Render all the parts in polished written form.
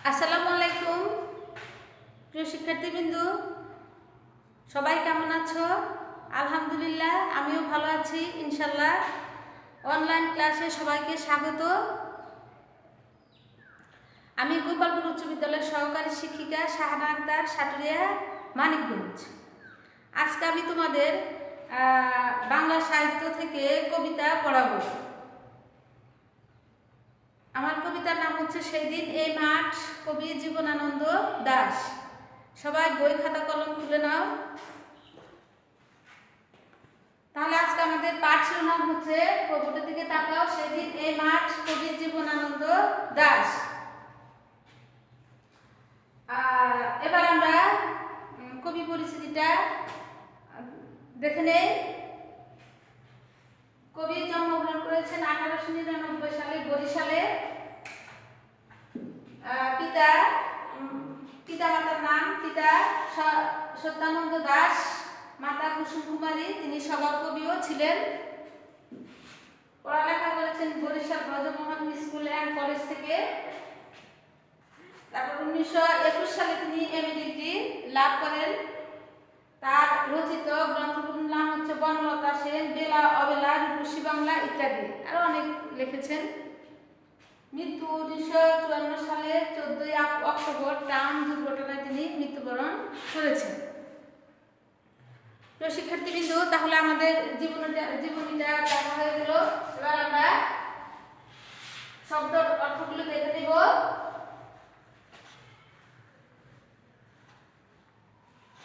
আসসালামু আলাইকুম প্রিয় শিক্ষার্থীবৃন্দ, সবাই কেমন আছো? আলহামদুলিল্লাহ, আমিও ভালো আছি ইনশাল্লাহ। অনলাইন ক্লাসে সবাইকে স্বাগত। আমি গোপালপুর উচ্চ বিদ্যালয়ের সহকারী শিক্ষিকা শাহানা আক্তার, সাটুরিয়া, মানিকগঞ্জ। আজকে আমি তোমাদের বাংলা সাহিত্য থেকে কবিতা পড়াবো। আমার কবিতার নাম হচ্ছে সেদিন এই মাঠ, কবি জীবনানন্দ দাশ। সবাই বই খাতা কলম খুলে নাও। তাহলে আজকে আমাদের পাঠ শিরোনাম হচ্ছে, কবিতার দিকে তাকাও, সেদিন এই মাঠ, কবি জীবনানন্দ দাশ। এবার আমরা কবি পরিচিতিটা দেখে নেই। কবি জন্মগ্রহণ করেছেন 1899 সালে বরিশালে। পিতামাতার নাম, পিতা সত্যানন্দ দাশ, মাতা কুসুম কুমারী। তিনি সভাকবিও ছিলেন। পড়ালেখা করেছেন Barisal Brajamohan school and college থেকে। তারপর 1921 সালে তিনি এমএ ডিগ্রি লাভ করেন। তার রচিত গ্রন্থগুলোর নাম হচ্ছে বনলতা সেন, বেলা অবেলা, রূপসী বাংলা ইত্যাদি। আরো অনেক লিখেছেন। মৃত্যু 1954 সালে 14ই অক্টোবর ট্রাম দুর্ঘটনায় তিনি মৃত্যুবরণ করেছেন। তো শিক্ষার্থীবৃন্দ, তাহলে আমাদের জীবনীটা দেখা হয়ে গেল। এবার আমরা শব্দের অর্থগুলো দেখে নেব।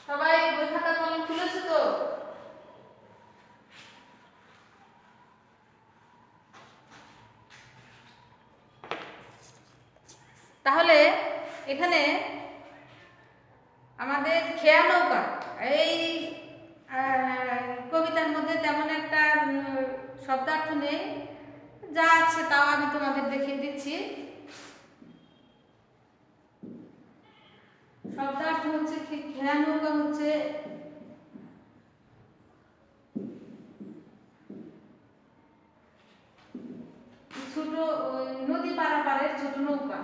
সবাই বই খাতা কলম খুলেছো তো? তাহলে এখানে আমাদের খেয়া নৌকা, এই কবিতার মধ্যে তেমন একটা শব্দার্থ নেই, যা আছে তাও আমি তোমাদের দেখিয়ে দিচ্ছি। শব্দার্থ হচ্ছে খেয়া নৌকা হচ্ছে ছোট নদী পারাপারের ছোট নৌকা।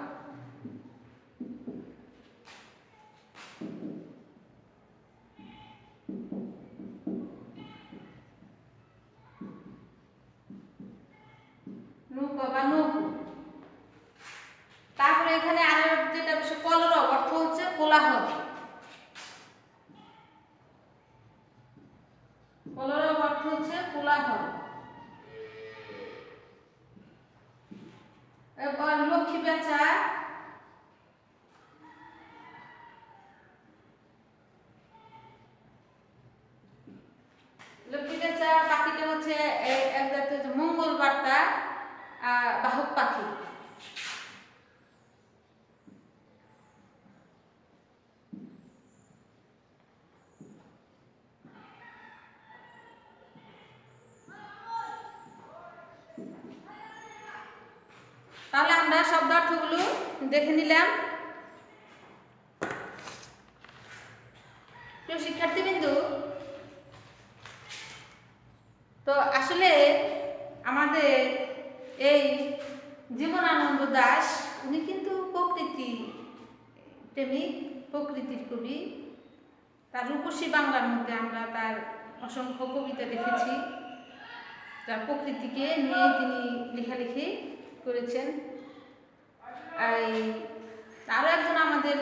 নৌকা বা নৌকো। তারপরে এখানে আরো যেটা বিষয়, কলরব অর্থ হচ্ছে কোলাহল। কলরব অর্থ হচ্ছে কোলাহল। এবার লক্ষ্মী বেচা, লক্ষ্মী বেচা পাখিটা হচ্ছে এক জাতীয় মঙ্গল বার্তা বাহক পাখি। তাহলে আমরা শব্দার্থগুলো দেখে নিলাম। প্রিয় শিক্ষার্থীবৃন্দ, তো আসলে আমাদের এই জীবনানন্দ দাশ উনি কিন্তু প্রকৃতি প্রেমিক, প্রকৃতির কবি। তার রূপসী বাংলার মধ্যে আমরা তার অসংখ্য কবিতা দেখেছি, তার প্রকৃতিকে নিয়ে তিনি লেখালেখি করেছেন। আরও একজন আমাদের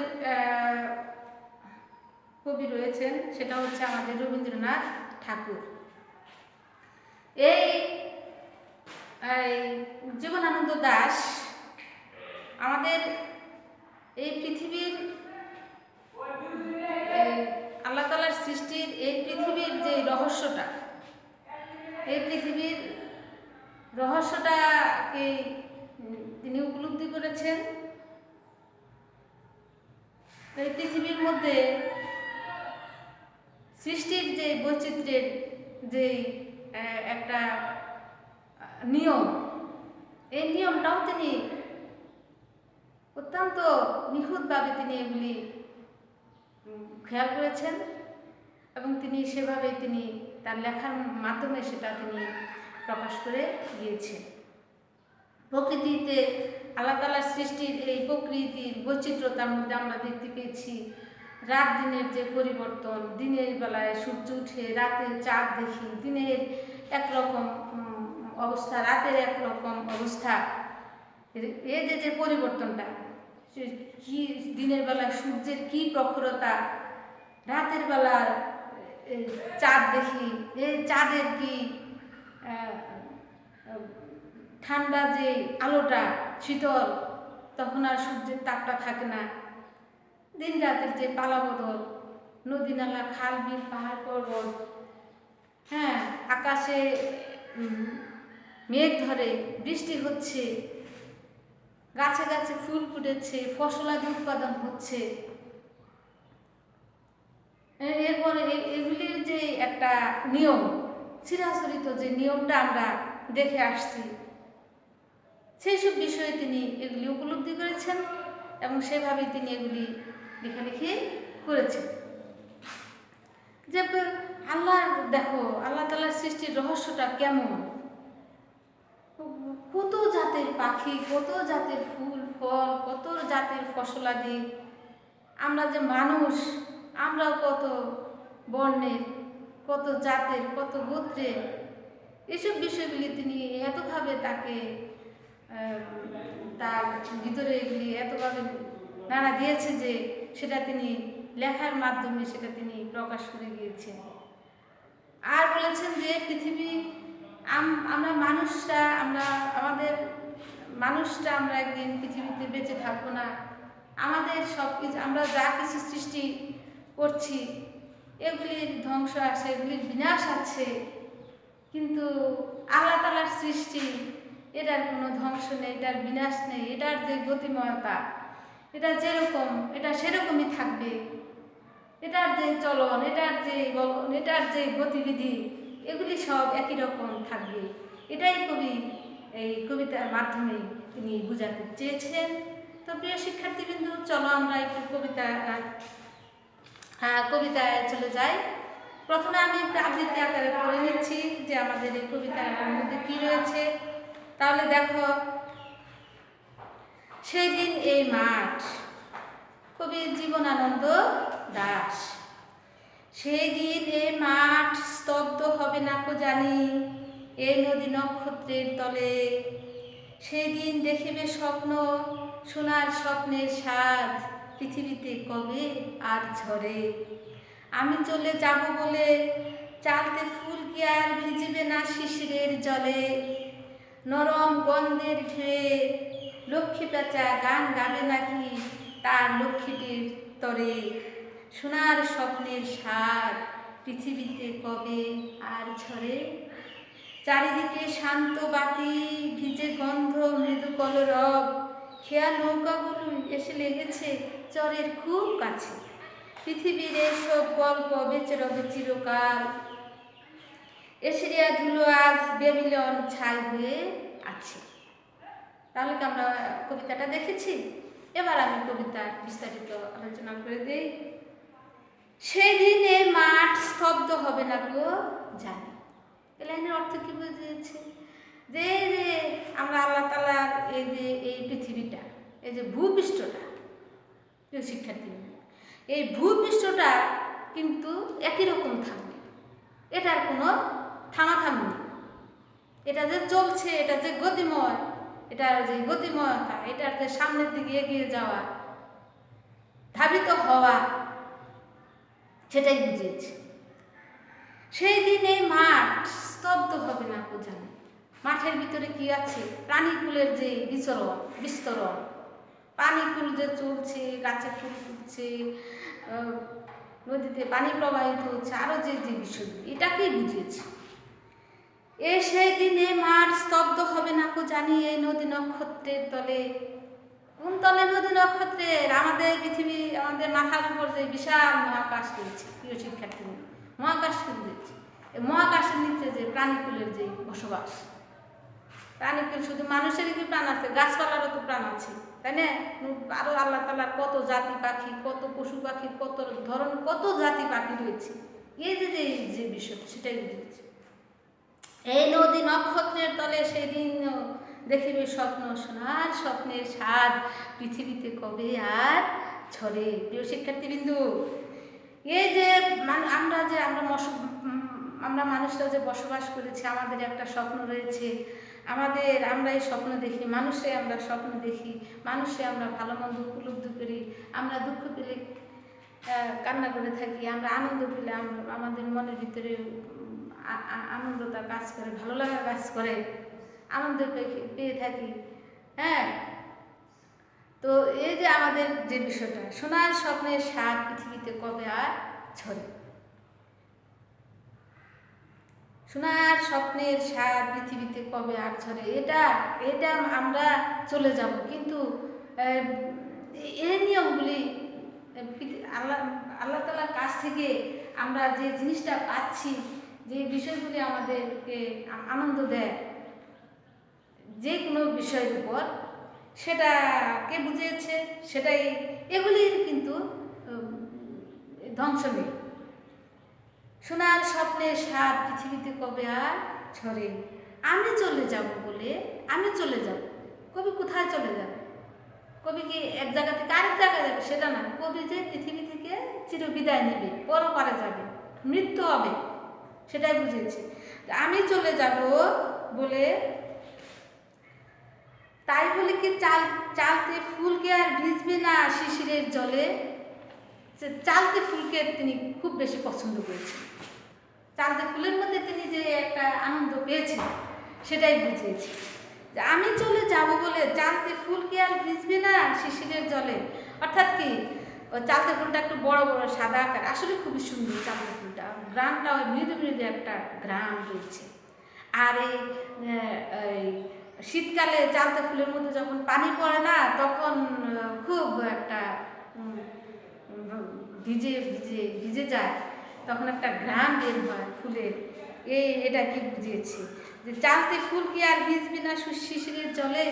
কবি রয়েছেন, সেটা হচ্ছে আমাদের রবীন্দ্রনাথ ঠাকুর। এই জীবনানন্দ দাশ আমাদের এই পৃথিবীর আল্লাহ তাআলার সৃষ্টির এই পৃথিবীর যে রহস্যটা, এই পৃথিবীর রহস্যটাকে তিনি উপলব্ধি করেছেন। এই পৃথিবীর মধ্যে সৃষ্টির যে বৈচিত্র্যের যে একটা নিয়ম, এই নিয়মটাও তিনি অত্যন্ত নিখুঁতভাবে তিনি এগুলি খেয়াল করেছেন এবং তিনি সেভাবে তিনি তার লেখার মাধ্যমে সেটা তিনি প্রকাশ করে গিয়েছেন। প্রকৃতিতে আল্লাহ তাআলার সৃষ্টির এই প্রকৃতির বৈচিত্র্যতার মধ্যে আমরা দেখতে পেয়েছি রাত দিনের যে পরিবর্তন, দিনের বেলায় সূর্য উঠে রাতে চাঁদ দেখি, দিনের একরকম অবস্থা, রাতের একরকম অবস্থা। এই যে পরিবর্তনটা, কি দিনের বেলা সূর্যের কি প্রখরতা, রাতের বেলা চাঁদ দেখি, এই চাঁদের কি ঠান্ডা যে আলোটা, শীতল, তখন আর সূর্যের তাপটা থাকে না। দিন রাতের যে পালাবদল, নদী নালা, খাল বিল, পাহাড় পর্বত, হ্যাঁ, আকাশে মেঘ ধরে, বৃষ্টি হচ্ছে, গাছে গাছে ফুল ফুটেছে, ফসলাদি উৎপাদন হচ্ছে। এরপরে এগুলির যে একটা নিয়ম, চিরাচরিত যে নিয়মটা আমরা দেখে আসছি, সেই সব বিষয়ে তিনি এগুলি উপলব্ধি করেছেন এবং সেভাবেই তিনি এগুলি লেখালেখি করেছেন। যে আল্লাহ, দেখো আল্লাহ তাআলার সৃষ্টির রহস্যটা কেমন, কত জাতের পাখি, কত জাতের ফুল ফল, কত জাতের ফসলাদি, আমরা যে মানুষ, আমরাও কত বর্ণের, কত জাতের, কত গোত্রের, এসব বিষয়গুলি তিনি এতভাবে তাকে তার ভিতরে এগুলি এতভাবে নাড়া দিয়েছে যে সেটা তিনি লেখার মাধ্যমে সেটা তিনি প্রকাশ করে গিয়েছেন। আর বলেছেন যে পৃথিবী, আমরা মানুষরা, আমরা একদিন পৃথিবীতে বেঁচে থাকবো না। আমাদের সব কিছু, আমরা যা কিছু সৃষ্টি করছি, এগুলির ধ্বংস আছে, এগুলির বিনাশ আছে, কিন্তু আল্লাহ তাআলার সৃষ্টি, এটার কোনো ধ্বংস নেই, এটার বিনাশ নেই, এটার যে গতিময়তা, এটা যেরকম এটা সেরকমই থাকবে, এটার যে চলন, এটার যে বলন, এটার যে গতিবিধি, এগুলি সব একই রকম থাকবে। এটাই কবি এই কবিতার মাধ্যমে তিনি বোঝাতে চেয়েছেন। তো প্রিয় শিক্ষার্থীবৃন্দ, চলো আমরা একটু কবিতায় চলে যাই। প্রথমে আমি একটু আবৃত্তি আকারে পড়ে নিচ্ছি যে আমাদের এই কবিতার মধ্যে কি রয়েছে। তাহলে দেখো, সেই দিন এই মাঠ, কবি জীবনানন্দ দাশ। সেই দিন এই মাঠ স্তব্ধ হবে না কো জানি, এই নদী নক্ষত্রের তলে। সেই দিন দেখিবে স্বপ্ন, সোনার স্বপ্নের স্বাদ, পৃথিবীতে কবে আর ঝরে। আমি চলে যাব বলে চালতে ফুল কি আর ভিজিবে না শিশিরের জলে। নরম গন্ধের ঢেউয়ে লক্ষ্মী পেঁচা গান গাবে নাকি তার লক্ষ্মীটির তরে। সোনার স্বপ্নের স্বাদ, পৃথিবীতে কবে আর ঝরে। চারিদিকে শান্ত বাতি, ভিজে গন্ধ, মৃদু কলরব, খেয়া নৌকাগুলো এসে লেগেছে চরের খুব কাছে। পৃথিবীর এসব গল্প বেঁচে রবে চিরকাল, এশিয়া ধুলো আজ বেবিলন ছাই হয়ে আছে। তাহলে কি আমরা কবিতাটা দেখেছি? এবার আমি কবিতার বিস্তারিত আলোচনা করে দিই। সেদিন এ মাঠ স্তব্ধ হবে না গো জানি। এই লাইনের অর্থ কি বুঝিয়েছে? যে আমরা আল্লাহ তাআলার এই যে এই পৃথিবীটা, এই যে ভূপৃষ্ঠটা, শিক্ষার্থী, এই ভূপৃষ্ঠটা কিন্তু একই রকম থাকবে, এটার কোনো থামাথামি নেই। এটা যে চলছে, এটা যে গতিময়, এটার যে গতিময়তা, এটার যে সামনের দিকে এগিয়ে যাওয়া, ধাবিত হওয়া, সেটাই বুঝিয়েছে। সেই দিন এই মাঠ স্তব্ধ হবে না কো জানি। মাঠের ভিতরে কি আছে? প্রাণীকুলের যে বিস্তরণ, পানিকুল যে চলছে, গাছে ফুল ফুটছে, নদীতে পানি প্রবাহিত হচ্ছে, আরো যে যে বিষয়গুলি, এটাকেই বুঝিয়েছে। সেই দিনে মাঠ স্তব্ধ হবে না কো জানি, এই নদী নক্ষত্রের তলে। কোন তলে? নদী নক্ষত্রের। আমাদের পৃথিবী, আমাদের মাথার উপর যে বিশাল মহাকাশ রয়েছে, প্রিয় শিক্ষার্থী, মহাকাশ রয়েছে, এই মহাকাশের নিচে যে প্রাণীকুলের যে বসবাস, প্রাণীকুল শুধু মানুষেরই কি প্রাণ আছে? গাছপালারও তো প্রাণ আছে, তাই না? আরো আল্লাহ তাআলার কত জাতি পাখি, কত পশু পাখি, কত ধরনের কত জাতি পাখি রয়েছে। এই যে যে বিষয়, সেটাই বুঝেছি। এই নদী নক্ষত্রের তলে সেদিন দেখিবে স্বপ্ন, সোনার স্বপ্নের স্বাদ পৃথিবীতে কবে আর ঝরে। প্রিয় শিক্ষার্থীবৃন্দু, এই যে আমরা মানুষরা যে বসবাস করেছি, আমাদের একটা স্বপ্ন রয়েছে। আমরা এই স্বপ্ন দেখি, মানুষে আমরা স্বপ্ন দেখি, মানুষে আমরা ভালো মন্দ উপলব্ধি করি। আমরা দুঃখ পেলে কান্না করে থাকি, আমরা আনন্দ পেলে আমাদের মনের ভিতরে আনন্দতা কাজ করে, ভালো লাগা কাজ করে, আনন্দ পেয়ে থাকি। হ্যাঁ, তো এই যে আমাদের যে বিষয়টা, সোনার স্বপ্নের স্বাদ পৃথিবীতে কবে আর ঝরে। সোনার স্বপ্নের স্বাদ পৃথিবীতে কবে আর ঝরে, এটা আমরা চলে যাব, কিন্তু এই নিয়মগুলি আল্লাহ তাআলার কাছ থেকে আমরা যে জিনিসটা পাচ্ছি, যে বিষয়গুলি আমাদেরকে আনন্দ দেয় যে কোনো বিষয়ের উপর, সেটা কে বুঝিয়েছে, সেটাই এগুলির কিন্তু ধ্বংস নেই। সোনার স্বপ্নের স্বাদ পৃথিবীতে কবে আর ঝরে। আমি চলে যাব বলে, আমি চলে যাব, কবি কোথায় চলে যাবে? কবি কি এক জায়গা থেকে আরেক জায়গায় যাবে সেটা না, কবি যে পৃথিবী থেকে চিরবিদায় নেবে, পরপারে যাবে, মৃত্যু হবে, সেটাই বুঝিয়েছে। আমি চলে যাব বলে, তাই বলে কি চালতে ফুলকে আর ভিজবে না শিশিরের জলে? চালতে ফুলকে তিনি খুব বেশি পছন্দ করেছেন। চালতে ফুলের মধ্যে তিনি যে একটা আনন্দ পেয়েছেন, সেটাই বুঝিয়েছে। যে আমি চলে যাব বলে চালতে ফুলকে আর ভিজবে না শিশিরের জলে। অর্থাৎ কি, চালতে ফুলটা একটু বড় বড় সাদা আকার, আসলে খুবই সুন্দর চালতে ফুলটা, গ্রামটা ওই মৃদু মৃদু একটা গ্রাম রয়েছে। আর এই শীতকালে চালতে ফুলের মধ্যে যখন পানি পড়ে না, তখন খুব একটা ভিজে যায়, তখন একটা ঘ্রাণ বের হয় ফুলের। এটা কি বুঝিয়েছি, যে চালতে ফুল কি আর ভিজবে না শিশিরের জলে।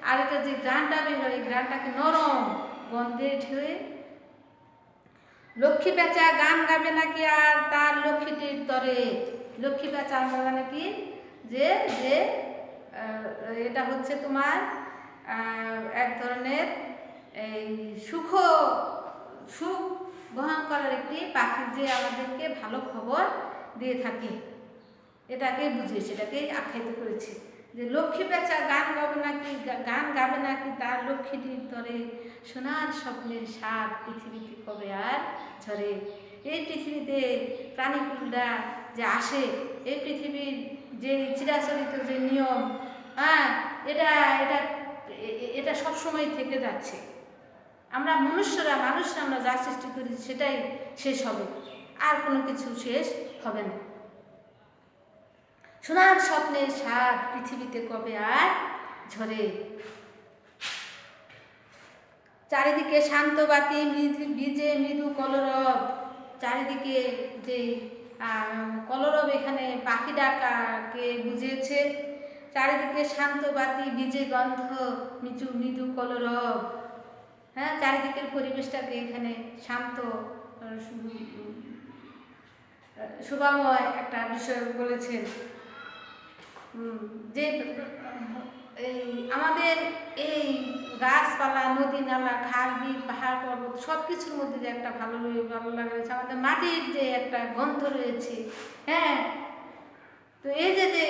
আর এটা যে ঘ্রাণটা বের হয়, এই ঘ্রাণটাকে নরম গন্ধে ঢেউয়ে। লক্ষ্মী পেঁচা গান গাবে নাকি আর তার লক্ষ্মীটির তরে। লক্ষ্মী পেঁচা মানে কি, যে যে এটা হচ্ছে তোমার এক ধরনের এই সুখ বহন করার একটি পাখি, যে আমাদেরকে ভালো খবর দিয়ে থাকে, এটাকে বুঝিয়েছে, এটাকেই আখ্যায়িত করেছে। যে লক্ষ্মী পেঁচা গান গাবে নাকি তার লক্ষ্মীটির তরে। সোনার স্বপ্নের স্বাদ পৃথিবীতে কবে আর ঝরে। এই পৃথিবীতে প্রাণীকুলরা যে আসে, এই পৃথিবীর যে চিরাচরিত যে নিয়ম, হ্যাঁ, এটা এটা এটা সবসময় থেকে যাচ্ছে। আমরা মানুষরা আমরা যা সৃষ্টি করি সেটাই শেষ হবে, আর কোনো কিছু শেষ হবে না। সোনার স্বপ্নের স্বাদ পৃথিবীতে কবে আর ঝরে। চারিদিকে শান্ত বাতি ভিজে মৃদু কলরব। চারিদিকে যে কলরব, এখানে পাখি ডাকাকে বুঝিয়েছে। চারিদিকে শান্ত বাতি ভিজে গন্ধ মৃদু কলরব। হ্যাঁ, চারিদিকের পরিবেশটাকে এখানে শান্ত শোভাময় একটা বিষয় বলেছেন। যে এই আমাদের এই গাছপালা, নদী নালা, খাল বিল, পাহাড় পর্বত সব কিছুর মধ্যে যে একটা ভালো লাগা রয়েছে, আমাদের মাটির যে একটা গন্ধ রয়েছে। হ্যাঁ, তো এই যে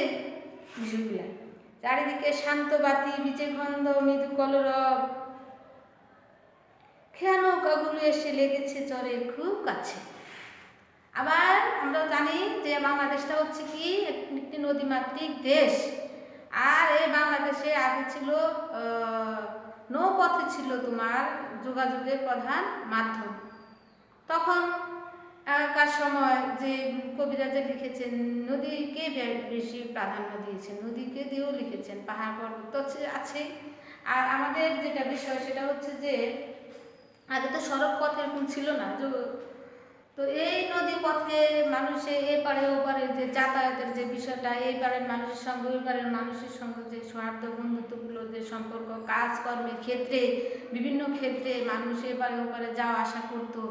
বিষয়গুলো, চারিদিকে শান্ত বাতি ভিজে গন্ধ মৃদু কলরব, খেয়া নৌকাগুলো এসে লেগেছে চরের খুব কাছে। আবার আমরা জানি যে বাংলাদেশটা হচ্ছে কি একটি নদীমাতৃক দেশ। আর এই বাংলাদেশে আগে ছিল নৌপথে ছিল তোমার যোগাযোগের প্রধান মাধ্যম। তখন আগেকার সময় যে কবিরা যে লিখেছেন, নদীকে বেশি প্রাধান্য দিয়েছেন, নদীকে দিয়েও লিখেছেন, পাহাড় পর্বত আছে। আর আমাদের যেটা বিষয় সেটা হচ্ছে যে আগে তো সড়ক পথ এরকম ছিল না, তো এই নদী পথে মানুষে এপারে ওপারে যে যাতায়াতের যে বিষয়টা, এই পারের মানুষের সঙ্গে ওই পারের মানুষের সঙ্গে যে সৌহার্দ্য বন্ধুত্বগুলো যে সম্পর্ক, কাজকর্মের ক্ষেত্রে বিভিন্ন ক্ষেত্রে মানুষ এপারে ওপারে যাওয়া আসা করতো।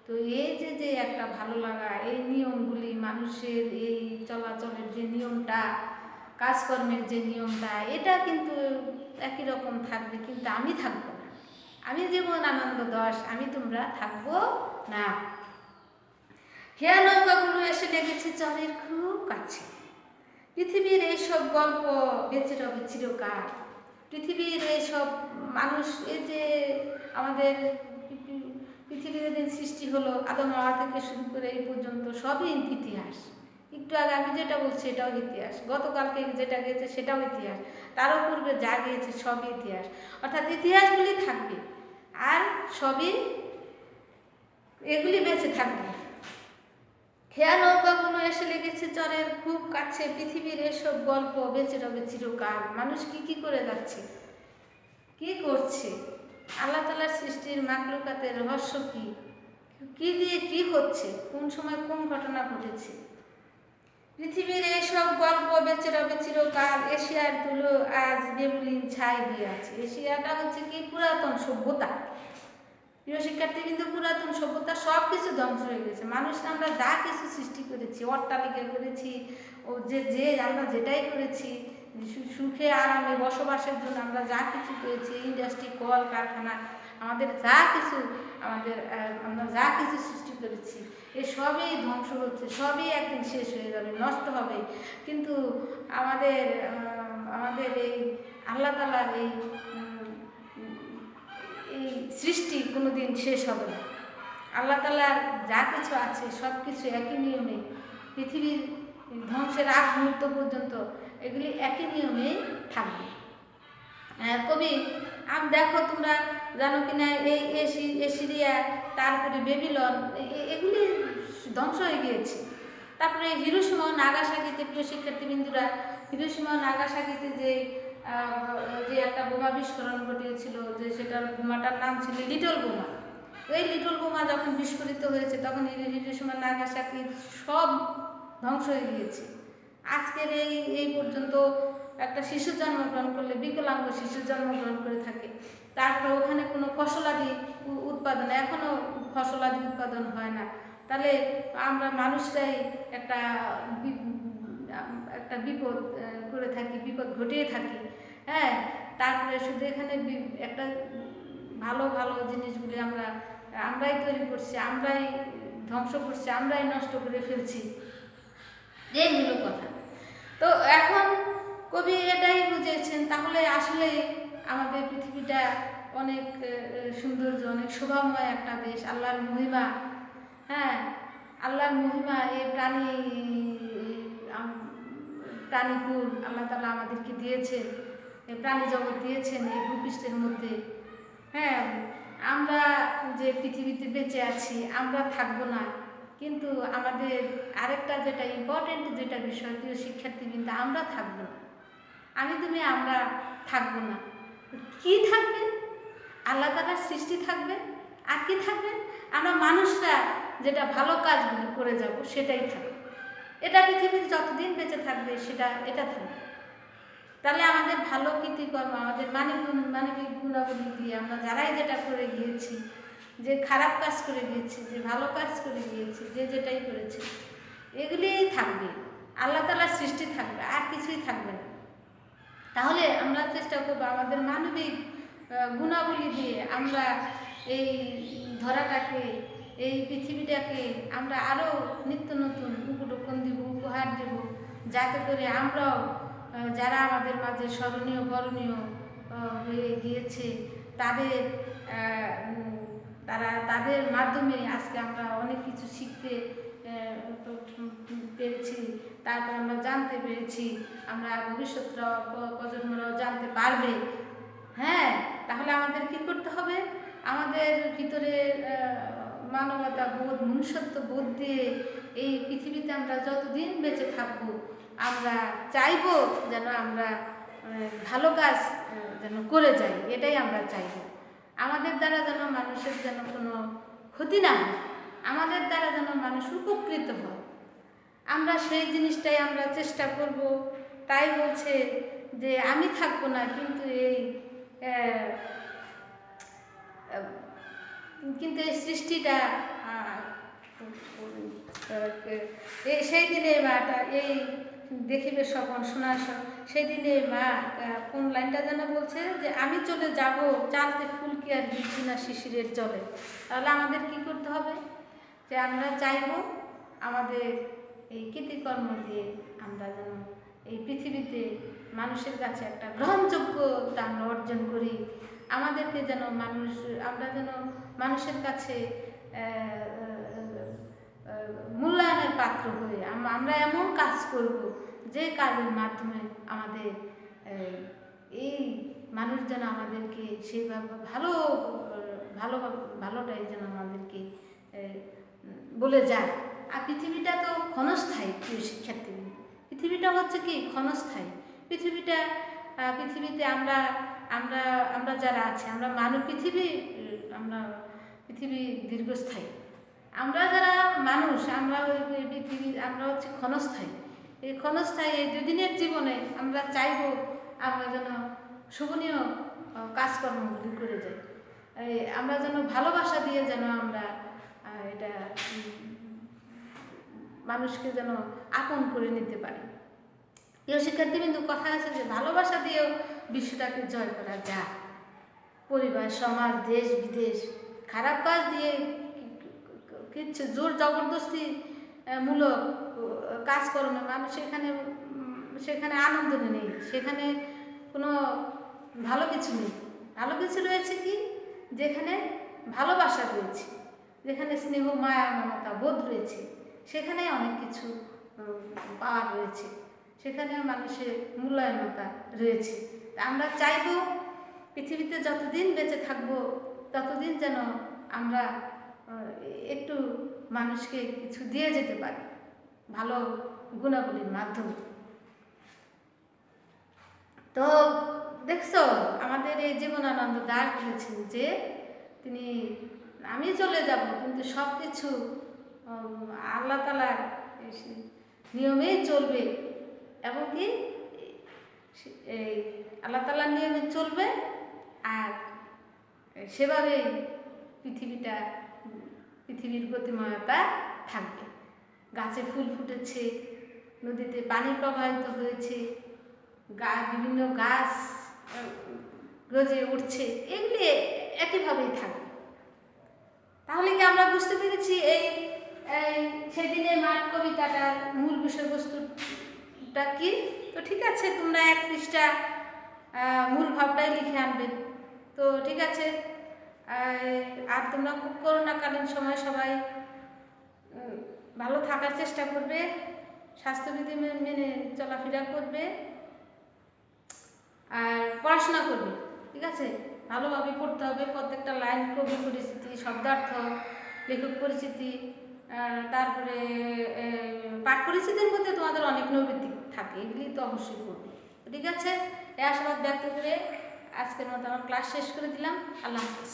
তো এই যে একটা ভালো লাগা, এই নিয়মগুলি, মানুষের এই চলাচলের যে নিয়মটা, কাজকর্মের যে নিয়মটা, এটা কিন্তু একই রকম থাকবে, কিন্তু আমি থাকবো না। আমি যেমন আনন্দ দাস, আমি তোমরা থাকবো না। হেয়া নৌকাগুলো এসে লেগেছে চরের খুব কাছে। পৃথিবীর এইসব গল্প বেঁচে রবে চিরকাল। পৃথিবীর এইসব মানুষ, এই যে আমাদের পৃথিবীর যে সৃষ্টি হলো আদম হাওয়া থেকে শুরু করে এই পর্যন্ত, সবই ইতিহাস। একটু আগে আমি যেটা বলছি এটাও ইতিহাস, গতকালকে যেটা গিয়েছে সেটাও ইতিহাস, তারও পূর্বে যা গিয়েছে সবই ইতিহাস। অর্থাৎ ইতিহাসগুলি থাকবে, আর সবই এগুলি বেঁচে থাকবে। খেয়া নৌকাগুলো এসে লেগেছে চরের খুব কাছে। পৃথিবীর এসব গল্প বেঁচে রবে চিরকাল। মানুষ কি করে যাচ্ছে, কি করছে, আল্লাহ তাআলার সৃষ্টির মাখলুকাতের রহস্য কি দিয়ে কি হচ্ছে, কোন সময় কোন ঘটনা ঘটেছে। পৃথিবীর এইসব গল্প বেঁচে রবে চিরকাল। এশিয়ার ধুলো আজ বেবুলিন ছাই হয়ে আছে। এশিয়াটা হচ্ছে কি পুরাতন সভ্যতা। প্রিয় শিক্ষার্থী, কিন্তু পুরাতন সভ্যতা সব কিছু ধ্বংস হয়ে গেছে। মানুষ আমরা যা কিছু সৃষ্টি করেছি, অট্টালিকা করেছি, ও যে আমরা যেটাই করেছি, সুখে আরামে বসবাসের জন্য আমরা যা কিছু করেছি, ইন্ডাস্ট্রি, কল কারখানা, আমাদের যা কিছু আমরা যা কিছু সৃষ্টি করেছি, এ সবই ধ্বংস হচ্ছে, সবই একদিন শেষ হয়ে যাবে, নষ্ট হবে। কিন্তু আমাদের এই আল্লাহ তাআলার এই সৃষ্টি কোনোদিন শেষ হবে না। আল্লাহ তাআলার যা কিছু আছে সব কিছু একই নিয়মে, পৃথিবীর ধ্বংসের আগ মুহূর্ত পর্যন্ত এগুলি একই নিয়মেই থাকবে। কবি দেখো, তোমরা জানো কিনা, এই এশিরিয়া, তারপরে বেবিলন, এগুলি ধ্বংস হয়ে গিয়েছে। তারপরে হিরোশিমা ও নাগাসাকিতে, প্রিয় শিক্ষার্থীবৃন্দুরা, হিরোশিমা ও নাগাসাকিতে যে একটা বোমা বিস্ফোরণ ঘটিয়েছিল, যে সেটার বোমাটার নাম ছিল লিটল বোমা। এই লিটল বোমা যখন বিস্ফোরিত হয়েছে, তখন হিরোশিমা নাগাসাকি সব ধ্বংস হয়ে গিয়েছে। আজকের এই পর্যন্ত একটা শিশু জন্মগ্রহণ করলে, বিকলাঙ্গ শিশু জন্মগ্রহণ করে থাকে, তারপরে ওখানে কোনো ফসলাদি উৎপাদন, এখনও ফসলাদি উৎপাদন হয় না। তাহলে আমরা মানুষরাই একটা বিপদ করে থাকি, বিপদ ঘটিয়ে থাকি। হ্যাঁ, তারপরে শুধু এখানে একটা ভালো ভালো জিনিসগুলি আমরাই তৈরি করছি, আমরাই ধ্বংস করছি, আমরাই নষ্ট করে ফেলছি, এই হলো কথা। তো এখন কবি এটাই বুঝেছেন, তাহলে আসলে আমাদের পৃথিবীটা অনেক সৌন্দর্য, অনেক শোভাময় একটা দেশ। আল্লাহর মহিমা, হ্যাঁ, আল্লাহর মহিমা, এই প্রাণীকুল আল্লাহ তাআলা আমাদেরকে দিয়েছেন, এই প্রাণী জগৎ দিয়েছেন এই ভূপৃষ্ঠের মধ্যে। হ্যাঁ, আমরা যে পৃথিবীতে বেঁচে আছি, আমরা থাকবো না, কিন্তু আমাদের আরেকটা যেটা ইম্পর্টেন্ট যেটা বিষয়, প্রিয় শিক্ষার্থীবৃন্দ, আমরা থাকবো না। আমরা থাকবো না। কি থাকবে? আল্লাহ তাআলার সৃষ্টি থাকবে, আর কি থাকবে? আমরা মানুষরা যেটা ভালো কাজগুলো করে যাব সেটাই থাকবে। এটা পৃথিবীতে যতদিন বেঁচে থাকবে এটা থাকবে। তাহলে আমাদের ভালো কৃতিকর্ম, আমাদের মানবিক গুণাবলী দিয়ে আমরা যারাই যেটা করে গিয়েছি, যে খারাপ কাজ করে গিয়েছি, যে ভালো কাজ করে গিয়েছি, যে যেটাই করেছে, এগুলিই থাকবে। আল্লাহ তাআলার সৃষ্টি থাকবে, আর কিছুই থাকবে না। তাহলে আমরা চেষ্টা করবো আমাদের মানবিক গুণাবলী দিয়ে আমরা এই ধরাটাকে, এই পৃথিবীটাকে আমরা আরও নিত্য নতুন উপঢৌকন দিব, উপহার দেব, যাতে করে আমরাও যারা আমাদের মাঝে স্মরণীয় বরণীয় হয়ে গিয়েছে, তাদের মাধ্যমে আজকে আমরা অনেক কিছু শিখতে পেরেছি, তারপর আমরা জানতে পেরেছি, আমরা ভবিষ্যৎরাও প্রজন্মরাও জানতে পারবে। হ্যাঁ, তাহলে আমাদের কি করতে হবে? আমাদের ভিতরে মানবতা বোধ, মনুষ্যত্ব বোধ দিয়ে এই পৃথিবীতে আমরা যতদিন বেঁচে থাকবো, আমরা চাইব যেন আমরা ভালো কাজ যেন করে যাই, এটাই আমরা চাইব। আমাদের দ্বারা যেন মানুষের যেন কোনো ক্ষতি না হয়, আমাদের দ্বারা যেন মানুষ উপকৃত হয়, আমরা সেই জিনিসটাই আমরা চেষ্টা করব। তাই বলছে যে আমি থাকবো না, কিন্তু এই সৃষ্টিটা সেই দিনে এই দেখিবে স্বপন শোনার সেদিনে মা কোন লাইনটা যেন বলছে যে আমি চলে যাব চালতে ফুল কি আর ভিজছি না শিশিরের জলে। তাহলে আমাদের কি করতে হবে, যে আমরা চাইব আমাদের এই কৃতিকর্ম দিয়ে আমরা যেন এই পৃথিবীতে মানুষের কাছে একটা গ্রহণযোগ্যতা আমরা অর্জন করি। আমাদেরকে যেন আমরা যেন মানুষের কাছে মূল্যায়নের পাত্র হয়ে আমরা এমন কাজ করব যে কাজের মাধ্যমে আমাদের এই মানুষ যেন আমাদেরকে সেইভাবে ভালোটাই যেন আমাদেরকে বলে যায়। আর পৃথিবীটা তো ক্ষণস্থায়ী প্রিয় শিক্ষার্থী, পৃথিবীটা হচ্ছে কি ক্ষণস্থায়ী। পৃথিবীতে আমরা আমরা আমরা যারা আছি আমরা পৃথিবী দীর্ঘস্থায়ী। আমরা যারা মানুষ আমরা আমরা হচ্ছে ক্ষণস্থায়ী। এই ক্ষণস্থায়ী এই দুদিনের জীবনে আমরা চাইব আমরা যেন শোভনীয় কাজকর্মগুলি করে যাই, আমরা যেন ভালোবাসা দিয়ে যেন আমরা এটা মানুষকে যেন আপন করে নিতে পারি। প্রিয় শিক্ষার্থী বিন্দু, কথা আছে যে ভালোবাসা দিয়েও বিশ্বটাকে জয় করা যায়। পরিবার, সমাজ, দেশ বিদেশ খারাপ কাজ দিয়ে কিচ্ছু জোর জবরদস্তি মূলক কাজকর্মে মানুষ সেখানে আনন্দ নেই, সেখানে কোনো ভালো কিছু নেই। ভালো কিছু রয়েছে কি, যেখানে ভালোবাসা রয়েছে, যেখানে স্নেহ মায়া মমতা বোধ রয়েছে, সেখানে অনেক কিছু পাওয়ার রয়েছে, সেখানে মানুষের মূল্যায়নতা রয়েছে। আমরা চাইব পৃথিবীতে যতদিন বেঁচে থাকবো ততদিন যেন আমরা একটু মানুষকে কিছু দিয়ে যেতে পারি ভালো গুণাবলীর মাধ্যমে। তো দেখছো আমাদের এই জীবনানন্দ দাস বলেছেন যে আমি চলে যাব কিন্তু সব কিছু আল্লাহ তাআলার নিয়মেই চলবে, এবং কি এই আল্লাহ তাআলার নিয়মে চলবে, আর সেভাবেই পৃথিবীর গতিময়তা থাকবে। গাছে ফুল ফুটেছে, নদীতে পানি প্রবাহিত হয়েছে, বিভিন্ন গাছ গজে উঠছে, এগুলি একইভাবেই থাকবে। তাহলে কি আমরা বুঝতে পেরেছি এই সেদিনের মাঠ কবিতাটার মূল বিষয়বস্তুটা কি? তো ঠিক আছে, তোমরা 1 পৃষ্ঠা মূল ভাবটাই লিখে আনবে। তো ঠিক আছে, আর তোমরা করোনাকালীন সময় সবাই ভালো থাকার চেষ্টা করবে, স্বাস্থ্যবিধি মেনে চলাফেরা করবে, আর পড়াশোনা করবে। ঠিক আছে, ভালোভাবে পড়তে হবে। প্রত্যেকটা লাইন কবি পরিচিতি, শব্দার্থ, লেখক পরিচিতি, তারপরে পাঠ পরিচিতির মধ্যে তোমাদের অনেক নৈবেদিক থাকে, এগুলি তো অবশ্যই করবে। ঠিক আছে, এই আশাবাদ ব্যক্ত করে আজকের মতো আমার ক্লাস শেষ করে দিলাম। আল্লাহ হাফেজ।